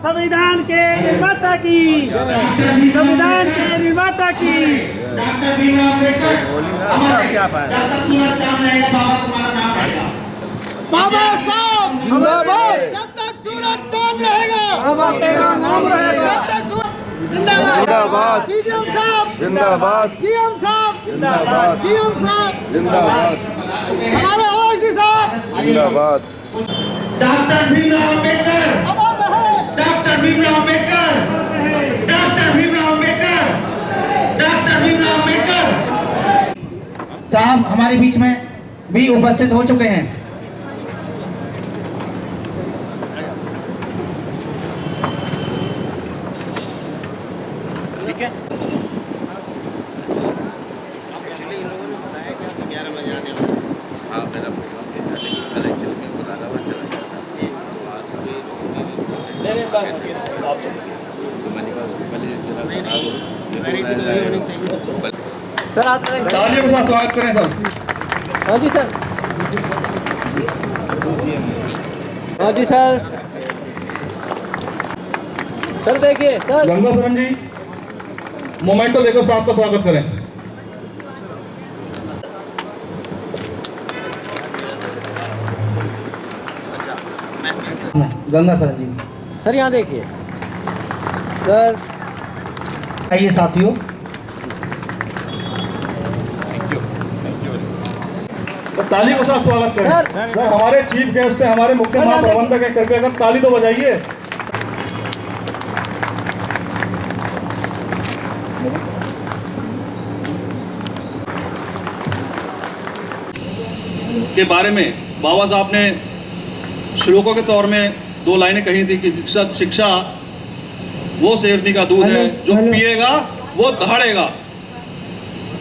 संविधान के निर्माता की, संविधान के निर्माता की। बाबा साहब जिंदाबाद। जब तक सूरज चांद रहेगा बाबा तेरा नाम रहेगा। जब तक जिंदाबाद। सीएम साहब जिंदाबाद। सीएम साहब जिंदाबाद। सीएम साहब जिंदाबाद। हमारे ओवैसी साहब जिंदाबाद। डॉक्टर भीमराव अम्बेडकर, अमर रहे। Doctor Bhimrao Ambedkar, doctor Bhimrao Ambedkar, doctor Bhimrao Ambedkar साहब हमारे बीच में भी उपस्थित हो चुके हैं। ठीक है। हाँ मेरा प्रोग्राम था लेकिन कल एक्चुअली में मुरादाबाद चला गया था तो आज सभी तो मैंने कहा उसको पहले सर आप तालियों के साथ स्वागत करें सर। हाँ जी सर। हाँ जी सर। सर देखिए सर। गंगा सरन जी मोमेंटो देकर साहब का स्वागत करें। गंगा सर जी सर यहाँ देखिए सर। आइए साथियों, तो ताली के साथ स्वागत करें। सर। सर हमारे चीफ गेस्ट है, हमारे मुख्य महाप्रबंधक है, कृपया कर ताली तो बजाइए। के बारे में बाबा साहब ने श्लोकों के तौर में 2 लाइनें कही थी कि शिक्षा वो शेरनी का दूध है जो पिएगा वो दहाड़ेगा,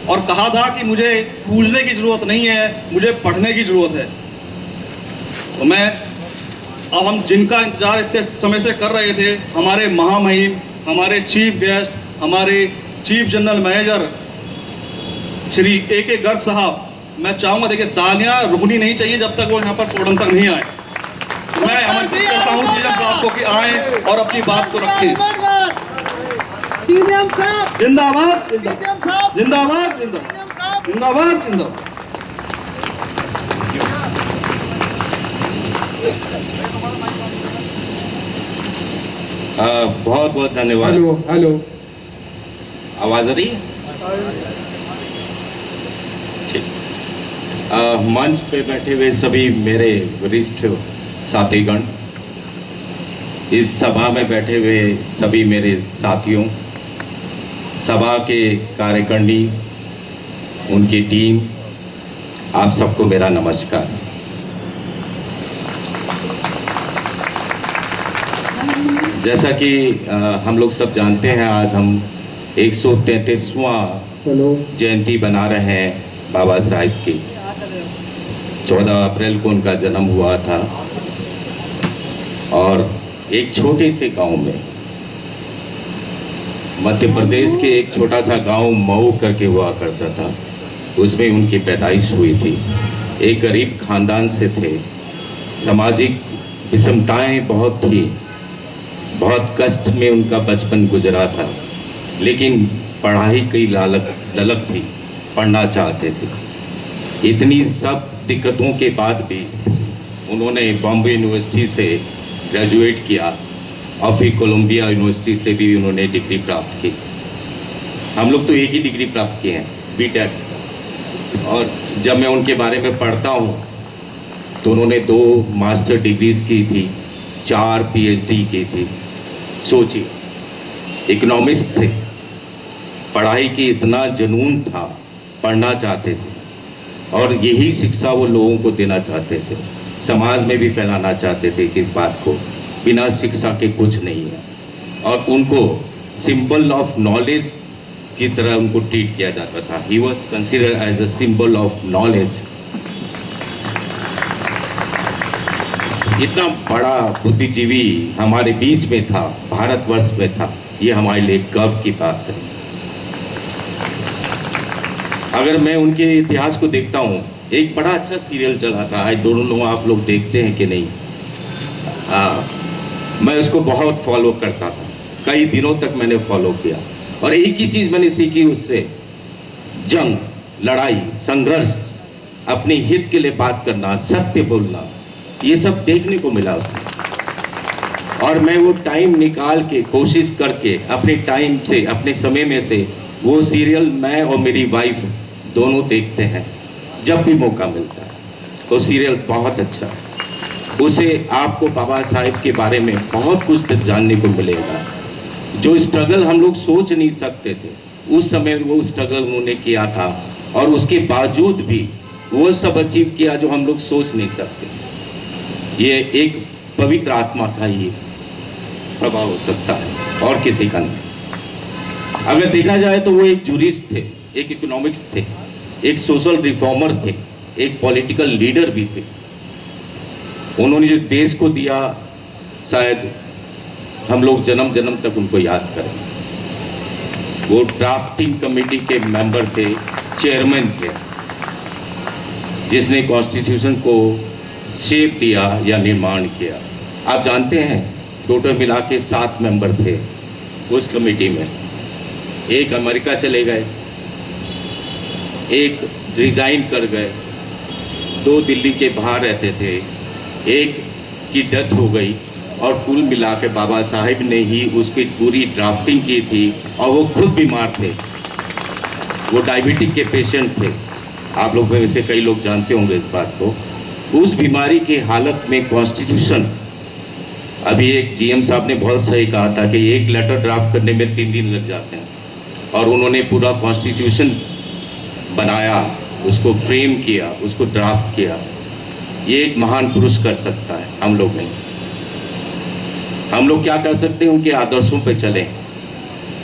और कहा था कि मुझे पूछने की जरूरत नहीं है, मुझे पढ़ने की जरूरत है। तो मैं अब हम जिनका इंतजार इतने समय से कर रहे थे, हमारे महामहिम, हमारे चीफ गेस्ट, हमारे chief general manager Shri A.K. Garg साहब, मैं चाहूंगा देखिए तालियां रुकनी नहीं चाहिए जब तक वो यहाँ पर पोडियम तक नहीं आए। मैं आमंत्रित करता हूँ सीएम साहब को कि आए और अपनी बात को रखें। सीएम साहब जिंदाबाद सीएम साहब जिंदाबाद जिंदाबाद सीएम साहब जिंदाबाद जिंदाबाद। बहुत बहुत धन्यवाद। हेलो आवाज आ रही है? ठीक। मंच पे बैठे हुए सभी मेरे वरिष्ठ साथीगण, इस सभा में बैठे हुए सभी मेरे साथियों, सभा के कार्यकारिणी, उनकी टीम, आप सबको मेरा नमस्कार। जैसा कि हम लोग सब जानते हैं, आज हम 133वां जयंती बना रहे हैं बाबा साहब की। 14 अप्रैल को उनका जन्म हुआ था और एक छोटे से गांव में, मध्य प्रदेश के एक छोटा सा गांव मऊ करके हुआ करता था, उसमें उनकी पैदाइश हुई थी। एक गरीब खानदान से थे, सामाजिक विषमताएं बहुत थी, बहुत कष्ट में उनका बचपन गुजरा था, लेकिन पढ़ाई की ललक थी, पढ़ना चाहते थे। इतनी सब दिक्कतों के बाद भी उन्होंने बॉम्बे यूनिवर्सिटी से ग्रेजुएट किया और फिर कोलंबिया यूनिवर्सिटी से भी उन्होंने डिग्री प्राप्त की। हम लोग तो एक ही डिग्री प्राप्त किए हैं, बीटेक। और जब मैं उनके बारे में पढ़ता हूँ तो उन्होंने 2 मास्टर डिग्रीज की थी, 4 पीएचडी की थी। सोचिए, इकोनॉमिस्ट थे, पढ़ाई की इतना जुनून था, पढ़ना चाहते थे और यही शिक्षा वो लोगों को देना चाहते थे, समाज में भी फैलाना चाहते थे कि इस बात को, बिना शिक्षा के कुछ नहीं है। और उनको सिंबल ऑफ नॉलेज की तरह उनको ट्रीट किया जाता था। He was considered as a symbol of knowledge. इतना बड़ा बुद्धिजीवी हमारे बीच में था, भारतवर्ष में था, ये हमारे लिए गर्व की बात है। अगर मैं उनके इतिहास को देखता हूँ, एक बड़ा अच्छा सीरियल चला था, आई डोंट नो आप लोग देखते हैं कि नहीं, मैं उसको बहुत फॉलो करता था, कई दिनों तक मैंने फॉलो किया, और एक ही चीज मैंने सीखी उससे, जंग, लड़ाई, संघर्ष, अपने हित के लिए बात करना, सत्य बोलना, ये सब देखने को मिला उसमें। और मैं वो टाइम निकाल के, कोशिश करके, अपने टाइम से, अपने समय में से वो सीरियल मैं और मेरी वाइफ दोनों देखते हैं जब भी मौका मिलता है। वो सीरियल बहुत अच्छा है, उसे आपको बाबा साहेब के बारे में बहुत कुछ जानने को मिलेगा। जो स्ट्रगल हम लोग सोच नहीं सकते थे, उस समय वो स्ट्रगल उन्होंने किया था, और उसके बावजूद भी वो सब अचीव किया जो हम लोग सोच नहीं सकते। ये एक पवित्र आत्मा का ही प्रभाव हो सकता है और किसी का नहीं। अगर देखा जाए तो वो एक जूरिस्ट थे, एक इकोनॉमिक्स थे, एक सोशल रिफॉर्मर थे, एक पॉलिटिकल लीडर भी थे। उन्होंने जो देश को दिया, शायद हम लोग जन्म जन्म तक उनको याद करें। वो ड्राफ्टिंग कमेटी के मेंबर थे, चेयरमैन थे, जिसने कॉन्स्टिट्यूशन को शेप दिया या निर्माण किया। आप जानते हैं टोटल मिला के 7 मेंबर थे उस कमेटी में। एक अमेरिका चले गए, एक रिजाइन कर गए, 2 दिल्ली के बाहर रहते थे, एक की डेथ हो गई, और कुल मिला के बाबा साहेब ने ही उसकी पूरी ड्राफ्टिंग की थी, और वो खुद बीमार थे। वो डायबिटिक के पेशेंट थे, आप लोग में से कई लोग जानते होंगे इस बात को। उस बीमारी की हालत में कॉन्स्टिट्यूशन, अभी एक जीएम साहब ने बहुत सही कहा था कि एक लेटर ड्राफ्ट करने में 3 दिन लग जाते हैं, और उन्होंने पूरा कॉन्स्टिट्यूशन बनाया, उसको फ्रेम किया, उसको ड्राफ्ट किया। ये एक महान पुरुष कर सकता है, हम लोग नहीं। हम लोग क्या कर सकते हैं? उनके आदर्शों पे चलें,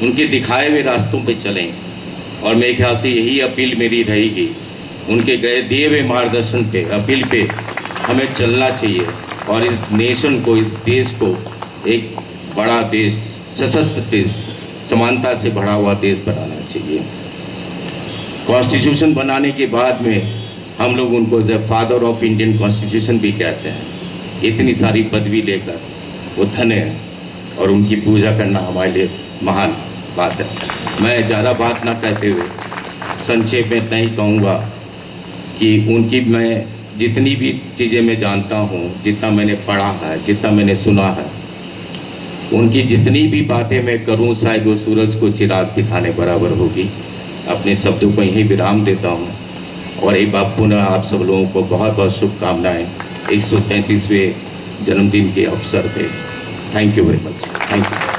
उनके दिखाए हुए रास्तों पे चलें, और मेरे ख्याल से यही अपील मेरी रहेगी। उनके गए दिए हुए मार्गदर्शन पे, अपील पे हमें चलना चाहिए, और इस नेशन को, इस देश को एक बड़ा देश, सशक्त देश, समानता से भरा हुआ देश बनाना चाहिए। कॉन्स्टिट्यूशन बनाने के बाद में हम लोग उनको the father of Indian constitution भी कहते हैं। इतनी सारी पदवी लेकर वो धन्य है, और उनकी पूजा करना हमारे लिए महान बात है। मैं ज़्यादा बात ना कहते हुए संक्षेप में इतना ही कहूँगा कि उनकी मैं जितनी भी चीज़ें मैं जानता हूँ, जितना मैंने पढ़ा है, जितना मैंने सुना है, उनकी जितनी भी बातें मैं करूँ शायद वो सूरज को चिराग दिखाने बराबर होगी। अपने शब्दों को यहीं विराम देता हूँ, और एक बार पुनः आप सब लोगों को बहुत बहुत शुभकामनाएं 133वें जन्मदिन के अवसर पे। Thank you very much. Thank you.